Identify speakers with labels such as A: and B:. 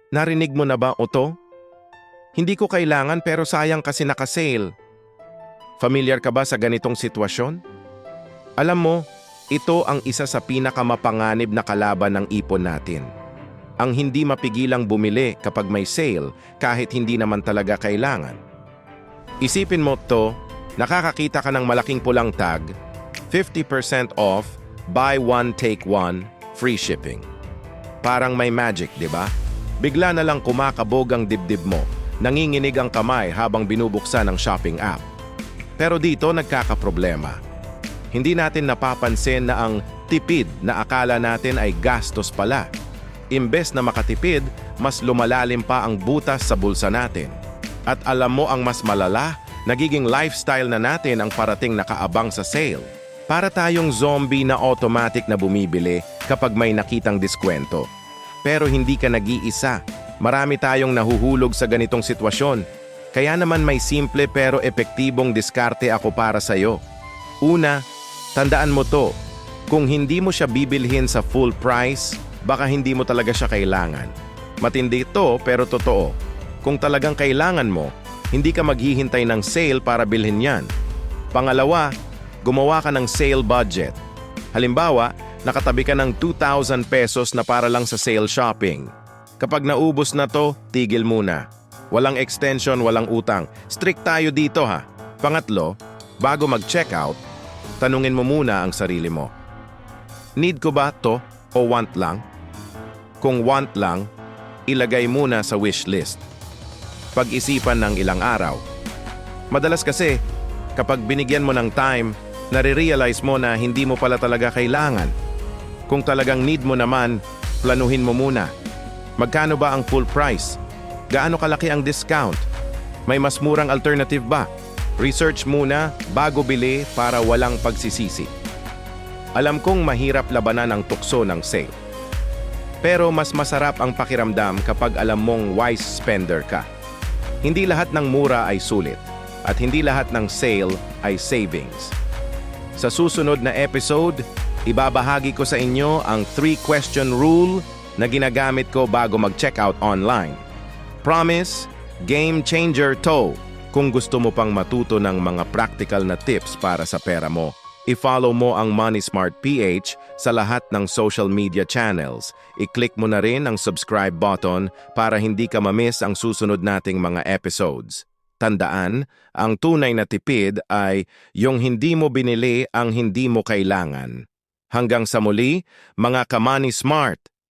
A: Narinig mo na ba ito? Hindi ko kailangan pero sayang kasi naka-sale. Familiar ka ba sa ganitong sitwasyon? Alam mo, ito ang isa sa pinakamapanganib na kalaban ng ipon natin. Ang hindi mapigilang bumili kapag may sale kahit hindi naman talaga kailangan. Isipin mo to, nakakakita ka ng malaking pulang tag, 50% off, buy one take one, free shipping. Parang may magic, di ba? Bigla na lang kumakabog ang dibdib mo, nanginginig ang kamay habang binubuksan ang shopping app. Pero dito nagkakaproblema. Hindi natin napapansin na ang tipid na akala natin ay gastos pala. Imbes na makatipid, mas lumalalim pa ang butas sa bulsa natin. At alam mo ang mas malala, nagiging lifestyle na natin ang parating nakaabang sa sale. Para tayong zombie na automatic na bumibili kapag may nakitang diskwento. Pero hindi ka nag-iisa. Marami tayong nahuhulog sa ganitong sitwasyon. Kaya naman may simple pero epektibong diskarte ako para sa'yo. Una, tandaan mo to. Kung hindi mo siya bibilhin sa full price, baka hindi mo talaga siya kailangan. Matindi ito pero totoo. Kung talagang kailangan mo, hindi ka maghihintay ng sale para bilhin yan. Pangalawa, gumawa ka ng sale budget. Halimbawa, nakatabi ka ng 2,000 pesos na para lang sa sale shopping. Kapag naubos na to, tigil muna. Walang extension, walang utang. Strict tayo dito ha. Pangatlo, bago mag-checkout, tanungin mo muna ang sarili mo. Need ko ba to o want lang? Kung want lang, ilagay muna sa wish list. Pag-isipan ng ilang araw. Madalas kasi, kapag binigyan mo ng time, nare-realize mo na hindi mo pala talaga kailangan. Kung talagang need mo naman, planuhin mo muna. Magkano ba ang full price? Gaano kalaki ang discount? May mas murang alternative ba? Research muna bago bili para walang pagsisisi. Alam kong mahirap labanan ang tukso ng sale. Pero mas masarap ang pakiramdam kapag alam mong wise spender ka. Hindi lahat ng mura ay sulit at hindi lahat ng sale ay savings. Sa susunod na episode, ibabahagi ko sa inyo ang 3-question rule na ginagamit ko bago mag-checkout online. Promise, game changer to. Kung gusto mo pang matuto ng mga practical na tips para sa pera mo, i-follow mo ang Money Smart PH sa lahat ng social media channels. I-click mo na rin ang subscribe button para hindi ka ma-miss ang susunod nating mga episodes. Tandaan, ang tunay na tipid ay yung hindi mo binili ang hindi mo kailangan. Hanggang sa muli, mga ka-Money Smart!